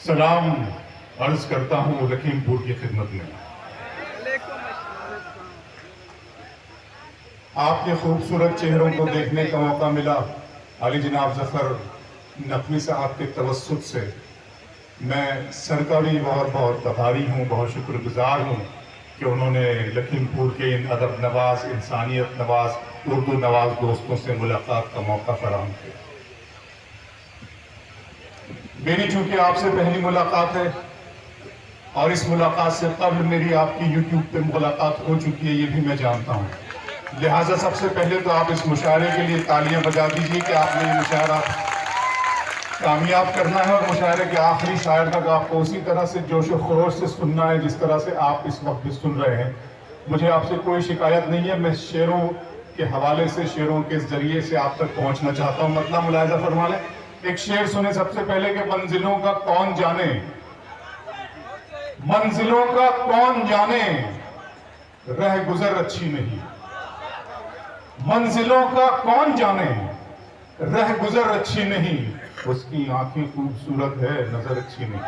سلام عرض کرتا ہوں لکھیم پور کی خدمت میں۔ آپ کے خوبصورت چہروں کو دیکھنے کا موقع ملا علی جناب ظفر نقوی صاحب کے توسط سے۔ میں سر کا بھی بہت بہت آبھاری ہوں، بہت شکر گزار ہوں کہ انہوں نے لکھیم پور کے ان ادب نواز، انسانیت نواز، اردو نواز دوستوں سے ملاقات کا موقع فراہم کیا۔ میری چونکہ آپ سے پہلی ملاقات ہے اور اس ملاقات سے قبل میری آپ کی یوٹیوب پہ ملاقات ہو چکی ہے، یہ بھی میں جانتا ہوں، لہٰذا سب سے پہلے تو آپ اس مشاعرے کے لیے تالیاں بجا دیجیے کہ آپ نے یہ مشاعرہ کامیاب کرنا ہے اور مشاعرے کے آخری شاعر تک آپ کو اسی طرح سے جوش و خروش سے سننا ہے جس طرح سے آپ اس وقت بھی سن رہے ہیں۔ مجھے آپ سے کوئی شکایت نہیں ہے، میں شعروں کے حوالے سے، شعروں کے ذریعے سے آپ تک پہنچنا چاہتا ہوں۔ مطلب ملاحظہ فرما لیں، ایک شعر سنیں سب سے پہلے کہ منزلوں کا کون جانے، منزلوں کا کون جانے، رہ گزر اچھی نہیں۔ منزلوں کا کون جانے، رہ گزر اچھی نہیں، اس کی آنکھیں خوبصورت ہے، نظر اچھی نہیں۔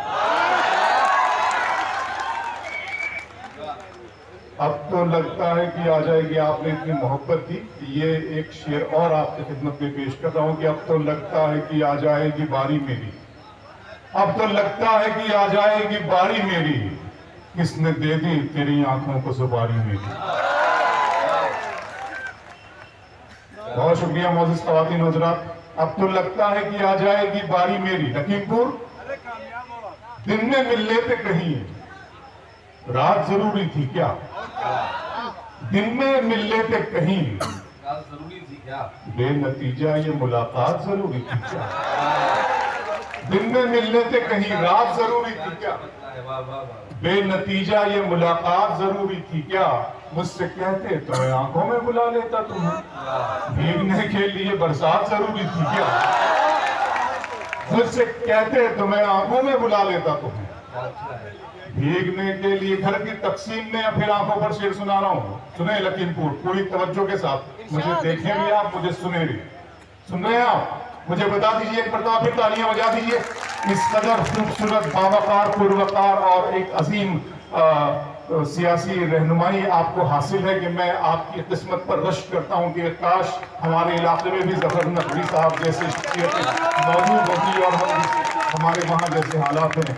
اب تو لگتا ہے کہ آ جائے گی، آپ نے اتنی محبت دی، یہ ایک شعر اور آپ کی خدمت میں پیش کر رہا ہوں کہ اب تو لگتا ہے کہ آ جائے گی باری میری، اب تو لگتا ہے کہ آ جائے گی باری میری، کس نے دے دی تیری آنکھوں کو سواری میری۔ بہت شکریہ معزز خواتین و حضرات۔ اب تو لگتا ہے کہ آ جائے گی باری میری، لکھیم پور دن میں مل لیتے کہیں، رات ضروری تھی کیا؟ دن میں مل لیتے کہیں، رات ضروری تھی کیا؟ بے نتیجہ یہ ملاقات ضروری تھی کیا؟ دن میں مل لیتے کہیں، رات ضروری تھی کیا؟ بے نتیجہ یہ ملاقات ضروری تھی کیا؟ مجھ سے کہتے تو میں آنکھوں میں بلا لیتا تمہیں، بھیگنے کے لیے برسات ضروری تھی کیا؟ مجھ سے کہتے تو میں آنکھوں میں بلا لیتا تمہیں، بھیگنے کے لیے۔ گھر کی تقسیم میں پھر آنکھوں پر شعر سنا رہا ہوں، سنیں لکھیم پور پوری توجہ کے ساتھ، مجھے دیکھیں بھی آپ، مجھے سنیں بھی۔ سن رہے ہیں آپ؟ مجھے بتا دیجئے ایک مرتبہ پھر تالیاں بجا دیجئے۔ اس قدر خوبصورت، باوقار، پروقار اور ایک عظیم سیاسی رہنمائی آپ کو حاصل ہے کہ میں آپ کی قسمت پر رشک کرتا ہوں کہ کاش ہمارے علاقے میں بھی ظفر نقوی صاحب جیسے شخصیت موجود ہوتی اور ہمارے وہاں جیسے حالات ہیں،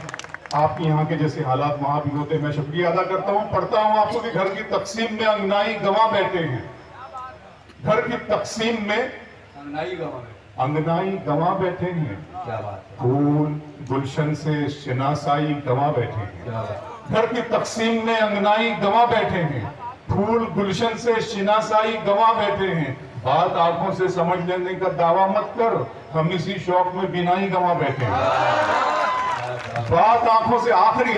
آپ کی یہاں کے جیسے حالات وہاں بھی ہوتے۔ میں شکریہ ادا کرتا ہوں، پڑھتا ہوں آپ کو کہ گھر کی تقسیم میں انگنائی گواہ بیٹھے ہیں، گھر کی تقسیم میں انگنائی گواہ بیٹھے ہیں، پھول گلشن سے شناسائی گواہ بیٹھے ہیں۔ گھر کی تقسیم میں انگنائی گواہ بیٹھے ہیں، پھول گلشن سے شناسائی گواہ بیٹھے ہیں۔ بات آنکھوں سے سمجھ لینے کا دعویٰ مت کر، ہم اسی شوق میں بینائی گواہ بیٹھے ہیں۔ بات آنکھوں سے آخری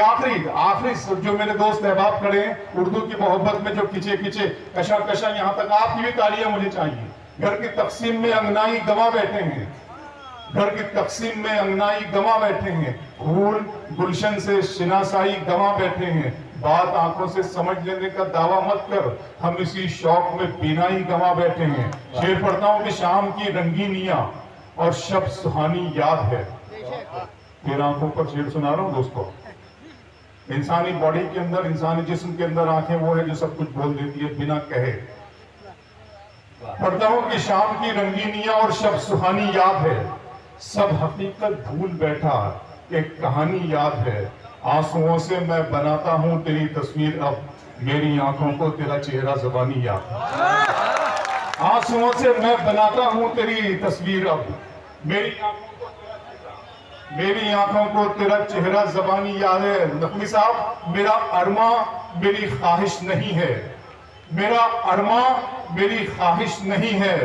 جو میرے دوست احباب کھڑے ہیں اردو کی محبت میں جو کھچے کشا یہاں تک آپ کی بھی تالیاں مجھے چاہیے۔ گھر کی تقسیم میں انگنائی گواہ بیٹھے ہیں، گھر کی تقسیم میں انگنائی گواہ بیٹھے ہیں، پھول گلشن سے شناسائی گواہ بیٹھے ہیں۔ بات آنکھوں سے سمجھ لینے کا دعویٰ مت کر، ہم اسی شوق میں بینائی گواہ بیٹھے ہیں۔ شعر پڑھتا ہوں کہ شام کی رنگینیاں اور شب سہانی یاد ہے۔ پھر آنکھوں پر شعر سنا رہا ہوں دوستو۔ انسانی باڈی کے اندر، انسانی جسم کے اندر آنکھیں وہ ہے جو سب کچھ بول دیتی ہے بنا کہے۔ پڑھتا ہوں کہ شام کی رنگینیاں اور شب سہانی یاد ہے، سب حقیقت بھول بیٹھا ایک کہانی یاد ہے۔ آنسوؤں سے میں بناتا ہوں تیری تصویر اب، میری آنکھوں کو تیرا چہرہ زبانی یاد ہے۔ آنسوؤں سے میں بناتا ہوں تیری تصویر اب، میری آنکھوں کو تیرا چہرہ زبانی یاد ہے۔ نقوی صاحب، میرا ارماں میری خواہش نہیں ہے، میرا ارماں میری خواہش نہیں ہے،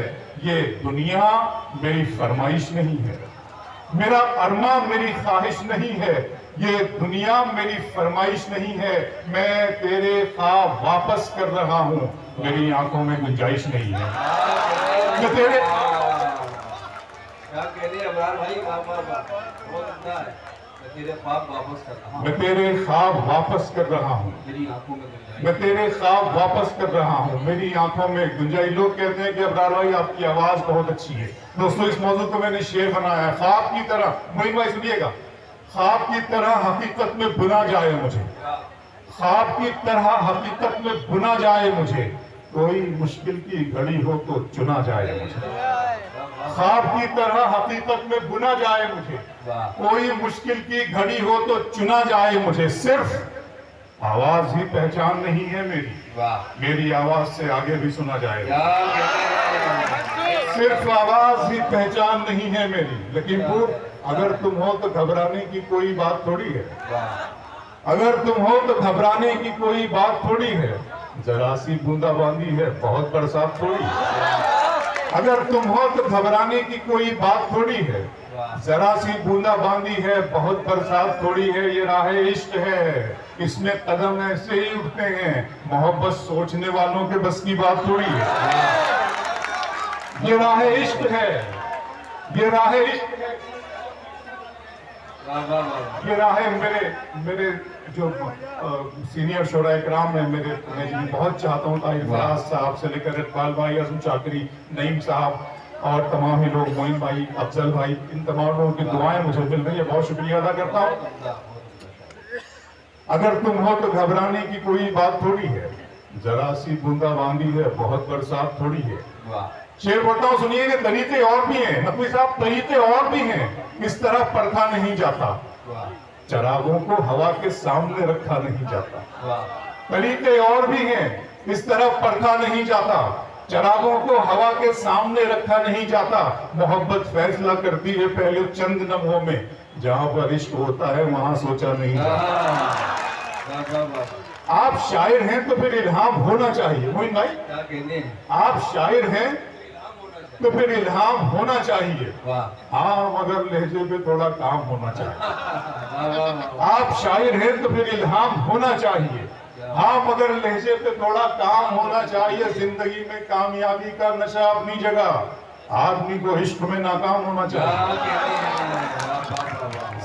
یہ دنیا میری فرمائش نہیں ہے۔ میرا ارماں میری خواہش نہیں ہے، یہ دنیا میری فرمائش نہیں ہے۔ میں تیرے خواب واپس کر رہا ہوں، میری آنکھوں میں گنجائش نہیں ہے۔ میں تیرے خواب واپس کر رہا ہوں، میں تیرے خواب واپس کر رہا ہوں، میری آنکھوں میں گنجائش۔ لوگ کہتے ہیں کہ ابرار بھائی آپ کی آواز بہت اچھی ہے۔ دوستو اس موضوع کو میں نے شعر بنایا ہے، خواب کی طرح۔ معین بھائی سنیے گا، خواب کی طرح حقیقت میں بنا جائے مجھے، خواب کی طرح حقیقت میں بنا جائے مجھے، کوئی مشکل کی گھڑی ہو تو چنا جائے مجھے، خواب کی طرح حقیقت میں بنا جائے مجھے، کوئی مشکل کی گھڑی ہو تو چنا جائے مجھے، صرف آواز ہی پہچان نہیں ہے میری آواز سے آگے بھی سنا جائے گا، صرف آواز ہی پہچان نہیں ہے میری، لیکن پور اگر تم ہو تو گھبرانے کی کوئی بات تھوڑی ہے، اگر تم ہو تو گھبرانے کی کوئی بات تھوڑی ہے، ذرا سی بوندا باندی ہے بہت برسات تھوڑی ہے، اگر تم ہو تو گھبرانے کی کوئی بات تھوڑی ہے، ذرا سی بوندا باندی ہے بہت برسات تھوڑی ہے، یہ راہ عشق ہے اس میں قدم ایسے ہی اٹھتے ہیں، محبت سوچنے والوں کے بس کی بات تھوڑی ہے، یہ راہ عشق ہے، یہ راہ عشق ہے، یہ راہ میرے جو سینئر شعراء اکرام ہیں، میں جنہیں بہت چاہتا ہوں، طاہر فراز صاحب سے لے کر اقبال بھائی، عظم چاکری، نعیم صاحب اور تمام ہی لوگ، معین بھائی، افضل بھائی، ان تمام لوگوں کی دعائیں مجھے مل رہی ہے، بہت شکریہ ادا کرتا ہوں۔ اگر تم ہو تو گھبرانے کی کوئی بات تھوڑی ہے، ذرا سی بوندا باندی ہے بہت برسات تھوڑی ہے، شعر پڑھتا ہوں سنیے کہ طریقے اور بھی ہیں، نقوی صاحب طریقے اور بھی ہیں، اس طرح پرکھا نہیں جاتا، چراغوں کو ہوا کے سامنے رکھا نہیں جاتا، طریقے اور بھی ہیں، اس طرح پرکھا نہیں جاتا، چراغوں کو ہوا کے سامنے رکھا نہیں جاتا، محبت فیصلہ کرتی ہے پہلے چند لمحوں میں، جہاں پر عشق ہوتا ہے وہاں سوچا نہیں جاتا۔ آپ شاعر ہیں تو پھر الہام ہونا چاہیے، معین بھائی آپ شاعر ہیں تو پھر الہام ہونا چاہیے، ہاں مگر لہجے پہ تھوڑا کام ہونا چاہیے، آپ شاعر ہیں تو پھر الہام ہونا چاہیے، ہاں مگر لہجے پہ تھوڑا کام ہونا چاہیے، زندگی میں کامیابی کا نشہ اپنی جگہ، آدمی کو عشق میں ناکام ہونا چاہیے،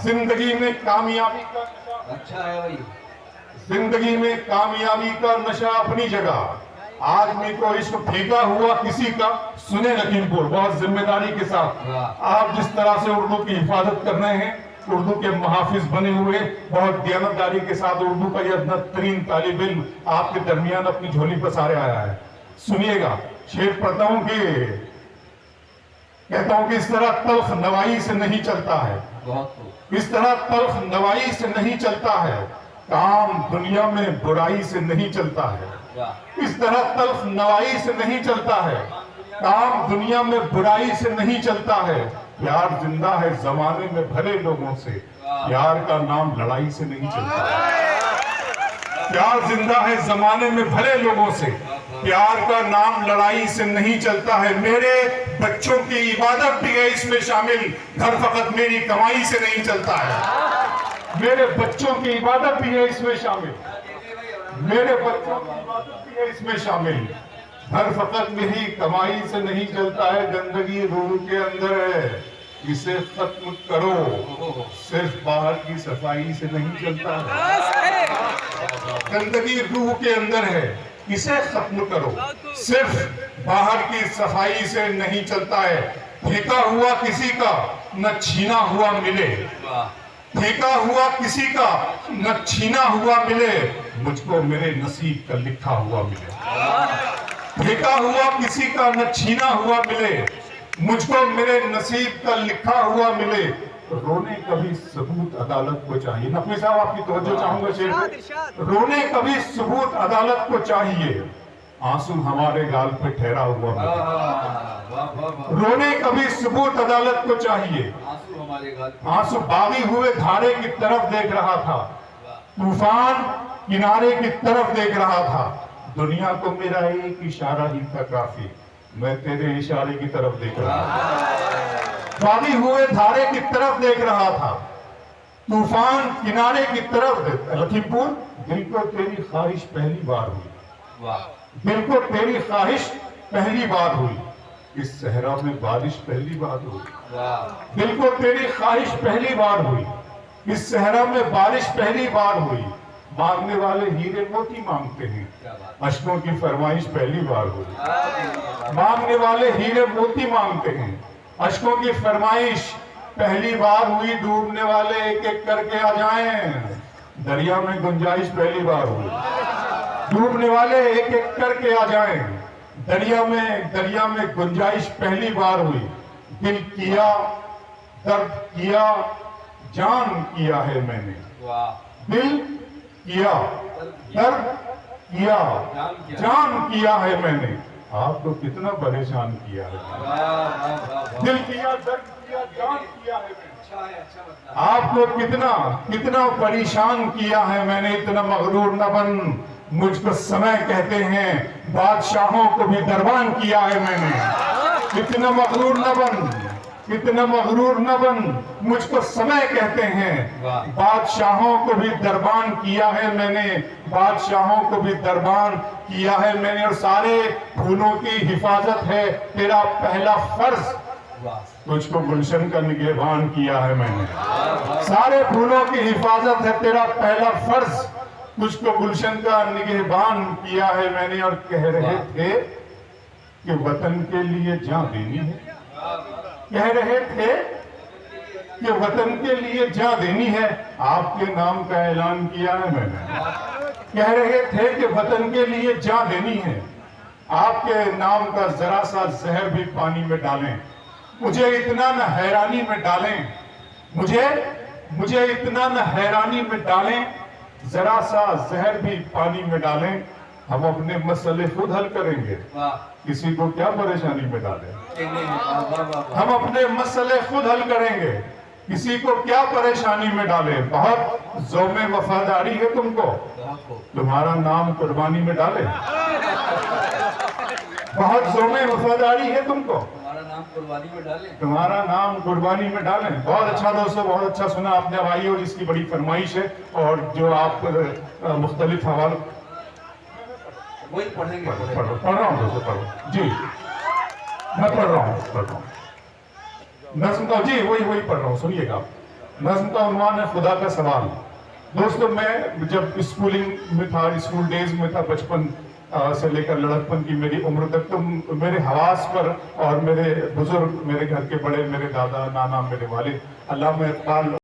زندگی میں کامیابی کا نشہ، زندگی میں کامیابی کا نشہ اپنی جگہ، آدمی کو عشق پھینکا ہوا کسی کا، سنیں لکھیم پور بہت ذمہ داری کے ساتھ، آپ جس طرح سے اردو کی حفاظت کر رہے ہیں، اردو کے محافظ بنے ہوئے، بہت دیانتداری کے ساتھ اردو کا یہ ادنا ترین طالب علم آپ کے درمیان اپنی جھولی پسارے آیا ہے، سنیے گا، شعر پڑھتا ہوں کہتا ہوں کہ اس طرح تلخ نوائی سے نہیں چلتا ہے، اس طرح تلخ نوائی سے نہیں چلتا ہے، کام دنیا میں برائی سے نہیں چلتا ہے، اس طرح تلخ نوائی سے نہیں چلتا ہے، کام دنیا میں برائی سے نہیں چلتا ہے، پیار زندہ ہے زمانے میں بھلے لوگوں سے، پیار کا نام لڑائی سے نہیں چلتا ہے، پیار زندہ ہے زمانے میں بھلے لوگوں سے، پیار کا نام لڑائی سے نہیں چلتا ہے، میرے بچوں کی عبادت بھی ہے اس میں شامل، گھر فقط میری کمائی سے نہیں چلتا ہے، میرے بچوں کی عبادت بھی ہے اس میں شامل، میرے بچوں کی عبادت بھی ہے اس میں شامل، گھر فقط میری کمائی سے نہیں چلتا ہے، گندگی روح کے اندر ہے، اسے ختم کرو، صرف باہر کی صفائی سے نہیں چلتا ہے، گندگی روح کے اندر ہے، اسے ختم کرو، صرف باہر کی صفائی سے نہیں چلتا ہے، پھینکا ہوا کسی کا نہ چھینا ہوا ملے، پھینکا ہوا کسی کا نہ چھینا ہوا ملے، مجھ کو میرے نصیب کا لکھا ہوا ملے، پھینکا ہوا کسی کا نہ چھینا ہوا ملے، مجھ کو میرے نصیب کا لکھا ہوا ملے، رونے کبھی ثبوت عدالت کو چاہیے، نقوی صاحب آپ کی توجہ چاہوں گا شعر پہ، رونے کبھی ثبوت عدالت کو چاہیے، آنسو ہمارے گال پہ ٹھہرا ہوا ملے، رونے کبھی ثبوت عدالت کو چاہیے، آنسو باغی ہوئے دھارے کی طرف دیکھ رہا تھا، طوفان کنارے کی طرف دیکھ رہا تھا، دنیا کو میرا ایک اشارہ ہی تھا کافی، میں تیرے اشارے کی طرف دیکھ رہا تھا، باغی ہوئے دھارے کی طرف دیکھ رہا تھا، طوفان کنارے کی طرف لکھیم پور، دل کو تیری خواہش پہلی بار ہوئی، دل کو تیری خواہش پہلی بار ہوئی، اس صحرا میں بارش پہلی بار ہوئی، دل کو تیری خواہش پہلی بار ہوئی، اس صحرا میں بارش پہلی بار ہوئی، مانگنے والے ہیرے موتی مانگتے ہیں، اشکوں کی فرمائش پہلی بار ہوئی، مانگنے والے ہیرے موتی مانگتے ہیں، اشکوں کی فرمائش پہلی بار ہوئی ڈوبنے والے ایک ایک کر کے آ جائیں. دریا میں گنجائش پہلی بار ہوئی. ڈوبنے والے ایک ایک کر کے آ جائیں. دریا میں گنجائش پہلی بار ہوئی. دل کیا درد کیا جان کیا ہے میں نے. دل کیا درد کیا جان کیا ہے میں نے. آپ کو کتنا پریشان کیا ہے. دل کیا درد کیا جان کیا ہے میں نے. آپ کو کتنا پریشان کیا ہے میں نے. اتنا مغرور نہ بن. مجھ کو سمے کہتے ہیں بادشاہوں کو بھی دربان کیا ہے میں نے. اتنا مغرور نہ بن. مجھ کو سمے کہتے ہیں بادشاہوں کو بھی دربان کیا ہے میں نے. بادشاہوں کو بھی دربان کیا ہے میں نے. اور سارے پھولوں کی حفاظت ہے تیرا پہلا فرض. تجھ کو گلشن کا نگہبان کیا ہے میں نے. سارے پھولوں کی حفاظت ہے تیرا پہلا فرض. تجھ کو گلشن کا نگہبان کیا ہے میں نے. اور کہہ رہے تھے کہ وطن کے لیے جان دینی ہے. کہہ رہے تھے کہ وطن کے لیے جان دینی ہے. آپ کے نام کا اعلان کیا ہے میں نے. کہہ رہے تھے کہ وطن کے لیے جان دینی ہے. آپ کے نام کا ذرا سا زہر بھی پانی میں ڈالیں. مجھے اتنا نہ حیرانی میں ڈالیں. مجھے اتنا نہ حیرانی میں ڈالیں. ذرا سا زہر بھی پانی میں ڈالیں. ہم اپنے مسئلے خود حل کریں گے. کسی کو کیا پریشانی میں ڈالیں. ہم اپنے مسئلے خود حل کریں گے. کسی کو کیا پریشانی میں ڈالیں. بہت ذوق وفاداری ہے تم کو. تمہارا نام قربانی میں ڈالیں. بہت ذوق وفاداری ہے تم کو. تمہارا نام قربانی میں ڈالیں. بہت اچھا دوستو, بہت اچھا سنا آپ نے. آئیے, اور اس کی بڑی فرمائش ہے. اور جو آپ مختلف حوالوں وہی پڑھیں گے. پڑھ رہا ہوں دوستو, پڑھو جی. میں پڑھ رہا ہوں. نظم کا, جی وہی پڑھ رہا ہوں, سنیے گا. نظم کا عنوان ہے خدا کا سوال. دوستو, میں جب اسکولنگ میں تھا, اسکول ڈیز میں تھا, بچپن سے لے کر لڑکپن کی میری عمر تک, تو میرے حواس پر اور میرے بزرگ, میرے گھر کے بڑے, میرے دادا, نانا, میرے والد, علامہ اقبال